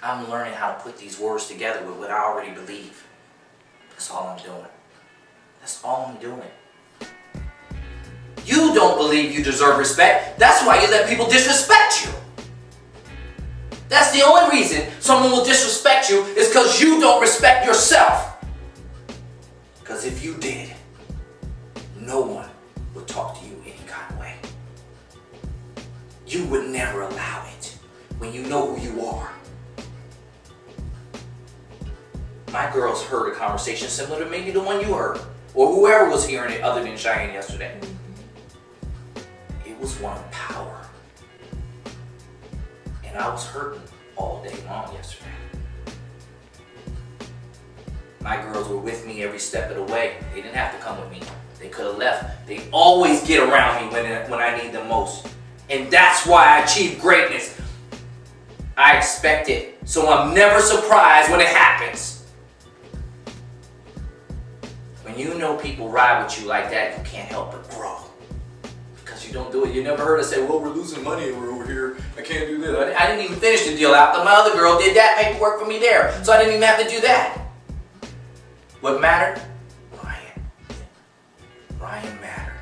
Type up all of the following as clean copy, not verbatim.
I'm learning how to put these words together with what I already believe. That's all I'm doing. That's all I'm doing. You don't believe you deserve respect. That's why you let people disrespect you. That's the only reason someone will disrespect you is because you don't respect yourself. Because if you did, no one would talk to you any kind of way. You would never allow it when you know who you are. My girls heard a conversation similar to maybe the one you heard, or whoever was hearing it other than Cheyenne yesterday. It was one of power. And I was hurting all day long yesterday. My girls were with me every step of the way. They didn't have to come with me. They could have left. They always get around me when I need them most. And that's why I achieve greatness. I expect it, so I'm never surprised when it happens. When you know people ride with you like that, you can't help but grow. Because you don't do it. You never heard us say, well, we're losing money over here. I can't do this. I didn't even finish the deal out. My other girl did that paperwork for me there. So I didn't even have to do that. What mattered? Ryan. Ryan mattered.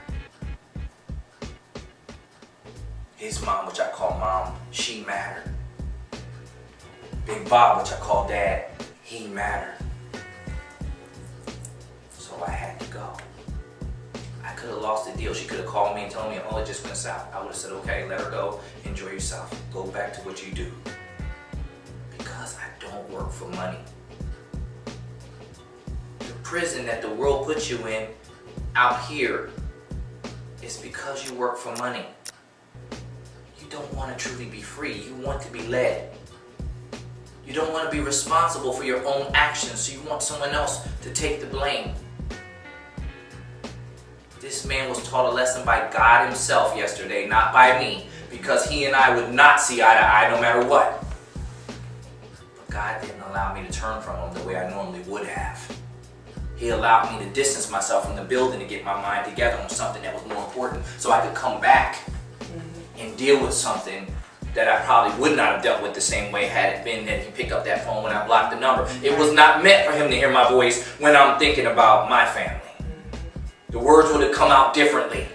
His mom, which I call mom, she mattered. Big Bob, which I call dad, he mattered. So I had to go. I could have lost the deal. She could have called me and told me, oh, it just went south. I would have said, okay, let her go. Enjoy yourself. Go back to what you do. Because I don't work for money. The prison that the world puts you in out here is because you work for money. You don't want to truly be free. You want to be led. You don't want to be responsible for your own actions, so you want someone else to take the blame. This man was taught a lesson by God himself yesterday, not by me, because he and I would not see eye to eye no matter what. But God didn't allow me to turn from him the way I normally would have. He allowed me to distance myself from the building to get my mind together on something that was more important so I could come back and deal with something that I probably would not have dealt with the same way had it been that he picked up that phone when I blocked the number. It was not meant for him to hear my voice when I'm thinking about my family. The words would have come out differently.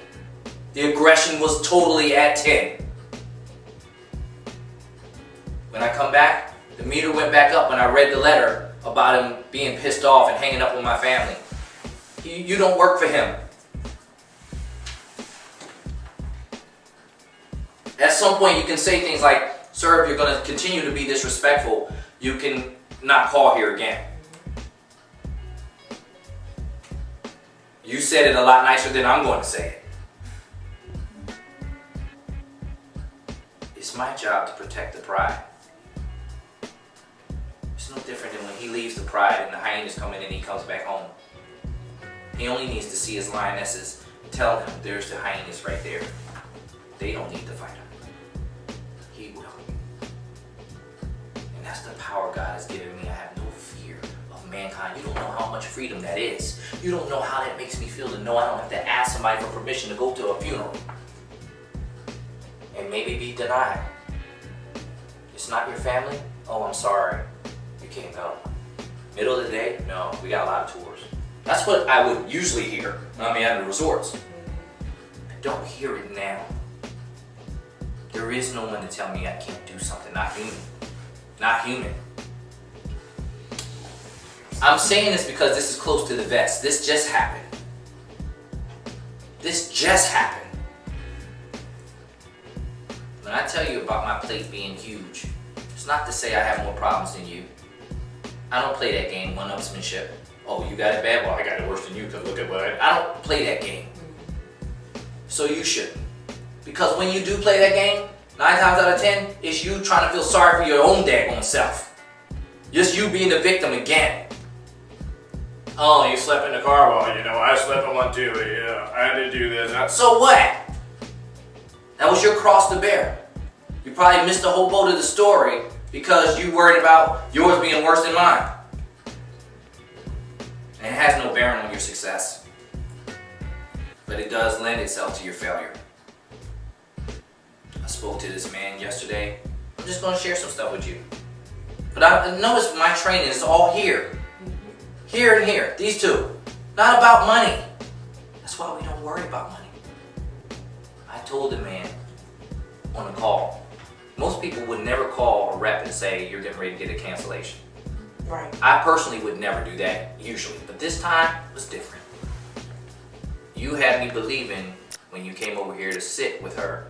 The aggression was totally at 10. When I come back, the meter went back up when I read the letter about him being pissed off and hanging up with my family. You don't work for him. At some point you can say things like, sir, if you're going to continue to be disrespectful, you can not call here again. You said it a lot nicer than I'm going to say it. It's my job to protect the pride. It's no different than when he leaves the pride and the hyenas come in and he comes back home. He only needs to see his lionesses tell him there's the hyenas right there. They don't need to fight him. He will. And that's the power God has given me. I have no fear of mankind. You don't know how much freedom that is. You don't know how that makes me feel to know I don't have to ask somebody for permission to go to a funeral. And maybe be denied. It's not your family? Oh, I'm sorry. You can't go. Middle of the day? No, we got a lot of tours. That's what I would usually hear at the resorts. I don't hear it now. There is no one to tell me I can't do something. Not human. Not human. I'm saying this because this is close to the vets. This just happened. This just happened. When I tell you about my plate being huge, it's not to say I have more problems than you. I don't play that game, one-upsmanship. Oh, you got it bad? Well, I got it worse than you because look at what I don't play that game. So you shouldn't. Because when you do play that game, 9 times out of 10, it's you trying to feel sorry for your own daggone self. Just you being the victim again. Oh, you slept in the car? Well, I slept in one too. Yeah, I had to do this. So what? That was your cross to bear. You probably missed the whole boat of the story because you worried about yours being worse than mine. And it has no bearing on your success. But it does lend itself to your failure. I spoke to this man yesterday. I'm just going to share some stuff with you. But I notice my training is all here. Here and here. These two. Not about money. That's why we don't worry about money. I told the man on a call, most people would never call a rep and say you're getting ready to get a cancellation. Right. I personally would never do that usually, but this time was different. You had me believing when you came over here to sit with her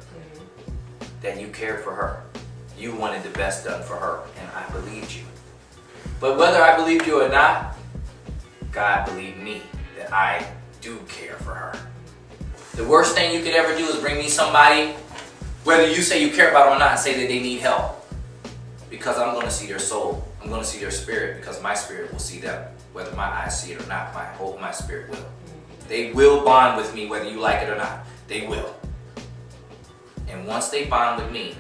that you cared for her. You wanted the best done for her, and I believed you. But whether I believed you or not, God believed me that I do care for her. The worst thing you could ever do is bring me somebody, whether you say you care about them or not, and say that they need help. Because I'm going to see their soul. I'm going to see their spirit, because my spirit will see them. Whether my eyes see it or not, my spirit will. They will bond with me whether you like it or not. They will. And once they bond with me,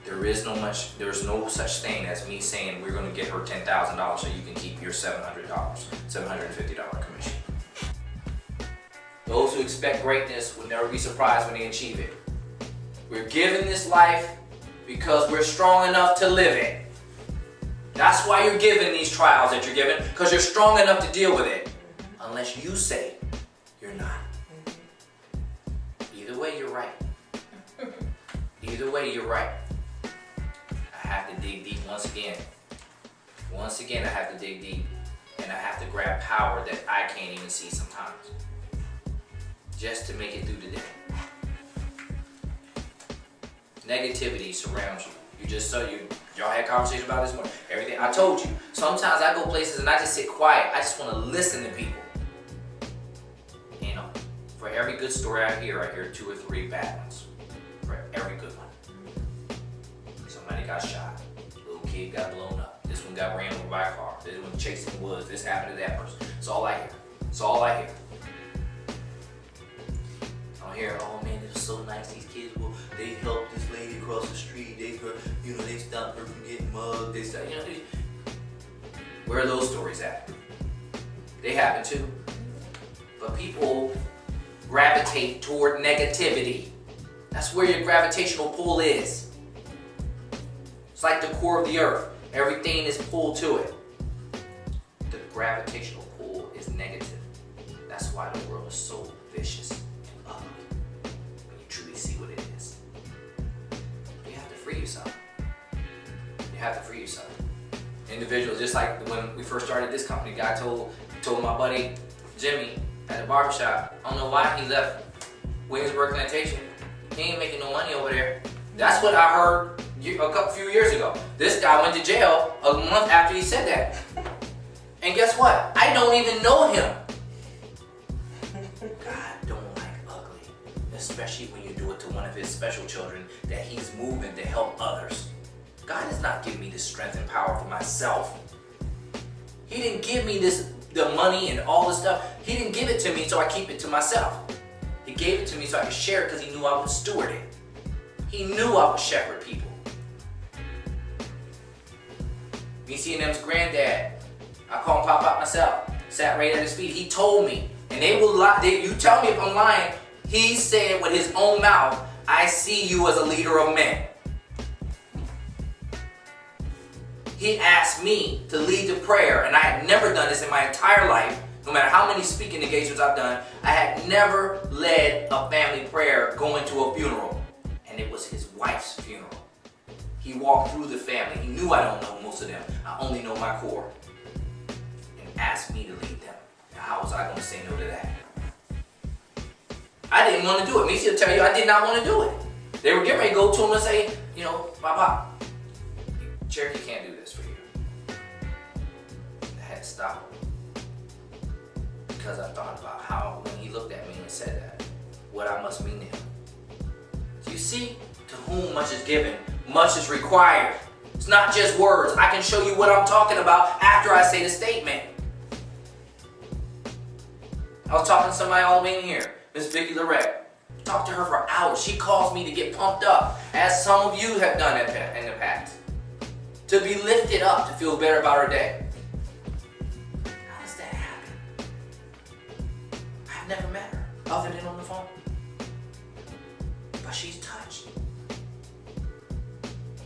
there's no such thing as me saying we're going to get her $10,000 so you can keep your $750 commission. Those who expect greatness will never be surprised when they achieve it. We're given this life because we're strong enough to live it. That's why you're given these trials that you're given, because you're strong enough to deal with it. Unless you say you're not. Either way, you're right. Either way, you're right. I have to dig deep once again. Once again, I have to dig deep. And I have to grab power that I can't even see sometimes. Just to make it through the day. Negativity surrounds you. Y'all had conversations about this morning. Everything. I told you. Sometimes I go places and I just sit quiet. I just want to listen to people. You know, for every good story I hear 2 or 3 bad ones. For every good one. Somebody got shot. Little kid got blown up. This one got ran over by a car. This one chasing the woods. This happened to that person. That's all I hear. That's all I hear. I hear, oh man, it was so nice. These kids, they helped this lady across the street. They stopped her from getting mugged. Where are those stories at? They happen too. But people gravitate toward negativity. That's where your gravitational pull is. It's like the core of the earth. Everything is pulled to it. The gravitational pull is negative. That's why the world is so vicious and ugly. When you truly see what it is. You have to free yourself. You have to free yourself. Individuals, just like when we first started this company, the guy told my buddy Jimmy at the barbershop, I don't know why he left Williamsburg Plantation. He ain't making no money over there. That's what I heard a few years ago. This guy went to jail a month after he said that. And guess what? I don't even know him. God don't like ugly. Especially when you do it to one of his special children that he's moving to help others. God has not given me the strength and power for myself. He didn't give me the money and all this stuff. He didn't give it to me so I keep it to myself. He gave it to me so I could share it because he knew I would steward it. He knew I would shepherd people. Me seeing them's granddad, I call him Pop myself, sat right at his feet. He told me, and they will lie. You tell me if I'm lying. He said with his own mouth, I see you as a leader of men. He asked me to lead the prayer, and I had never done this in my entire life. No matter how many speaking engagements I've done, I had never led a family prayer going to a funeral. And it was his wife's funeral. He walked through the family. He knew I don't know most of them. I only know my core. And asked me to lead them. Now, how was I going to say no to that? I didn't want to do it. Missy will tell you I did not want to do it. They were getting ready to go to him and say, Papa, Cherokee can't do this for you. I had to stop him. Because I thought about how, when he looked at me and said that, what I must mean to him. So you see, to whom much is given, much is required. It's not just words. I can show you what I'm talking about after I say the statement. I was talking to somebody all the way in here, Miss Vicki Lorette. Talked to her for hours. She calls me to get pumped up, as some of you have done in the past. To be lifted up, to feel better about her day. How does that happen? I've never met her, other than on the phone. But she's touched.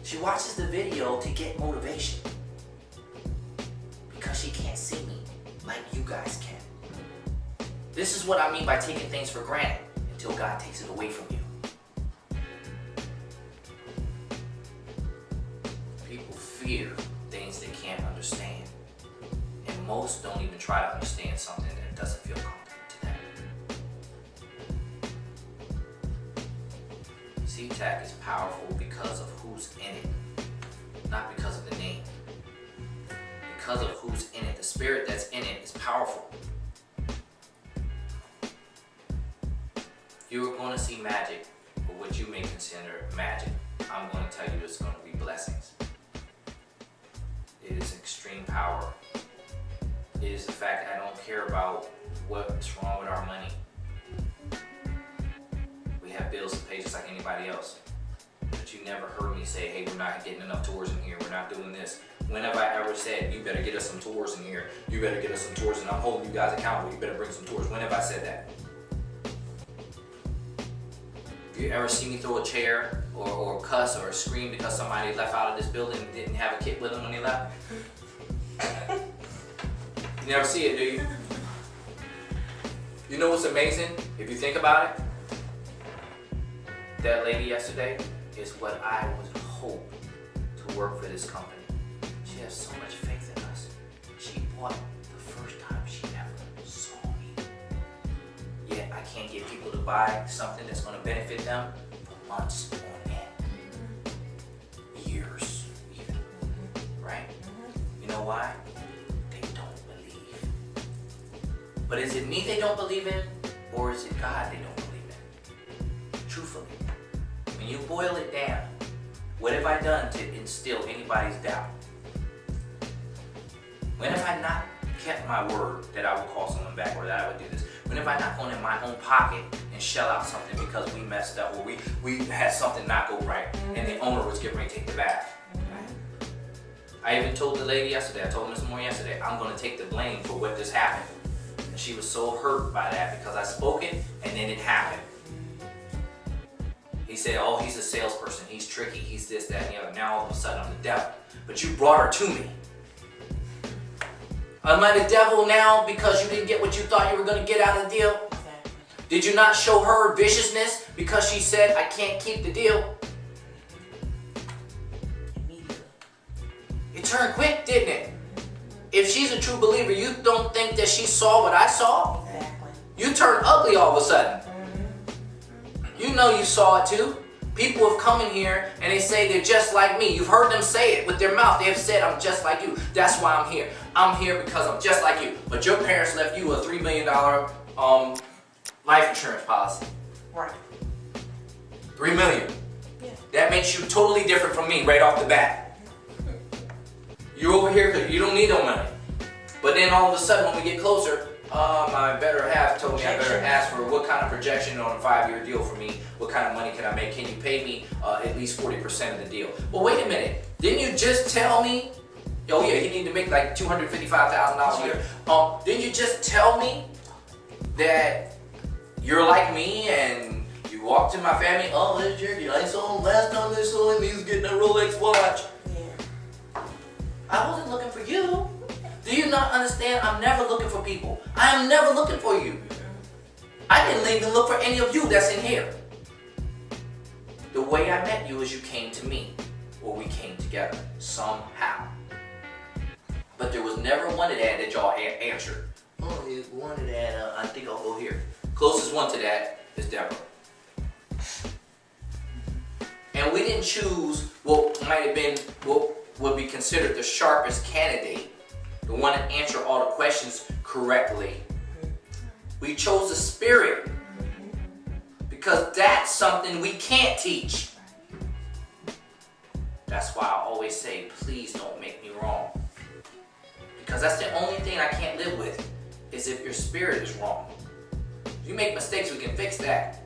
She watches the video to get motivation. Because she can't see me like you guys can. This is what I mean by taking things for granted until God takes it away from you. People fear things they can't understand. And most don't even try to understand something that doesn't feel comfortable to them. CTAC is powerful because of who's in it, not because of the name. Because of who's in it, the spirit that's in it is powerful. You're going to see magic, or what you may consider magic. I'm going to tell you it's going to be blessings. It is extreme power. It is the fact that I don't care about what's wrong with our money. We have bills to pay just like anybody else. But you never heard me say, hey, we're not getting enough tours in here, we're not doing this. When have I ever said, you better get us some tours in here, you better get us some tours, and I'm holding you guys accountable, you better bring some tours? When have I said that? You ever see me throw a chair or cuss or scream because somebody left out of this building and didn't have a kit with them when they left? You never see it, do you? You know what's amazing? If you think about it, that lady yesterday is what I would hope to work for this company. She has so much faith in us. She bought the first time she ever saw me. Yet I can't get people to buy something that's going to benefit them for months on end. Years, even. Right? You know why? They don't believe. But is it me they don't believe in? Or is it God they don't believe in? Truthfully. When you boil it down, what have I done to instill anybody's doubt? When have I not kept my word that I would call someone back or that I would do this? When have I not gone in my own pocket and shell out something because we messed up or we had something not go right and the owner was getting ready to take the bag? Right? I even told the lady yesterday, I told Ms. Moore yesterday, I'm going to take the blame for what just happened. And she was so hurt by that because I spoke it and then it happened. He said, oh, he's a salesperson, he's tricky, he's this, that, and the other. Now all of a sudden I'm the devil. But you brought her to me. Am I the devil now because you didn't get what you thought you were going to get out of the deal? Exactly. Did you not show her viciousness because she said, I can't keep the deal? Immediately. It turned quick, didn't it? If she's a true believer, you don't think that she saw what I saw? Exactly. You turned ugly all of a sudden. You know you saw it too. People have come in here and they say they're just like me. You've heard them say it with their mouth. They have said, I'm just like you. That's why I'm here. I'm here because I'm just like you. But your parents left you a $3 million life insurance policy. Right. $3 million. Yeah. That makes you totally different from me right off the bat. You're over here because you don't need no money. But then all of a sudden when we get closer, my better half told me I better ask for what kind of projection on a 5-year deal for me. What kind of money can I make? Can you pay me at least 40% of the deal? Well, wait a minute. Didn't you just tell me? Oh yeah, you need to make like $255,000 a year. Didn't you just tell me that you're like me and you walked in my family? Oh, there's Cherokee. I saw him last time they saw him. He was getting a Rolex watch. Yeah. I wasn't looking for you. Do you not understand? I'm never looking for people. I am never looking for you. I didn't even look for any of you that's in here. The way I met you is you came to me, or we came together somehow. But there was never one of that y'all answered. Oh, there's one of that, I think I'll go here. Closest one to that is Deborah. And we didn't choose what might have been, what would be considered the sharpest candidate, the one to answer all the questions correctly. We chose the spirit because that's something we can't teach. That's why I always say, please don't make me wrong. Because that's the only thing I can't live with, is if your spirit is wrong. If you make mistakes, we can fix that.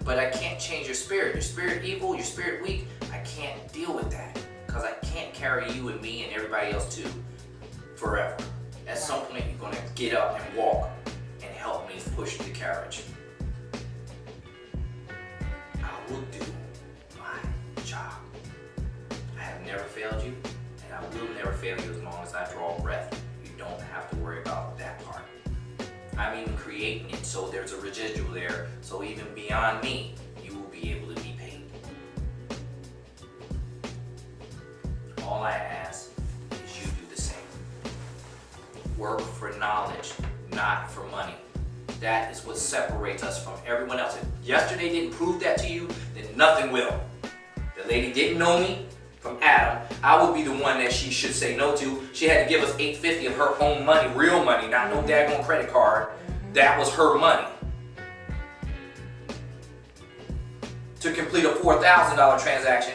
But I can't change your spirit. Your spirit evil, your spirit weak, I can't deal with that. Because I can't carry you and me and everybody else too forever. At some point, you're going to get up and walk and help me push the carriage. I will do my job. I have never failed you, and I will never fail you as long as I draw breath. You don't have to worry about that part. I'm even creating it so there's a residual there, so even beyond me, you will be able to be paid. All I ask is you do the same. Work for knowledge, not for money. That is what separates us from everyone else. If yesterday didn't prove that to you, then nothing will. The lady didn't know me from Adam. I would be the one that she should say no to. She had to give us $850 of her own money, real money, not no daggone credit card. That was her money. To complete a $4,000 transaction,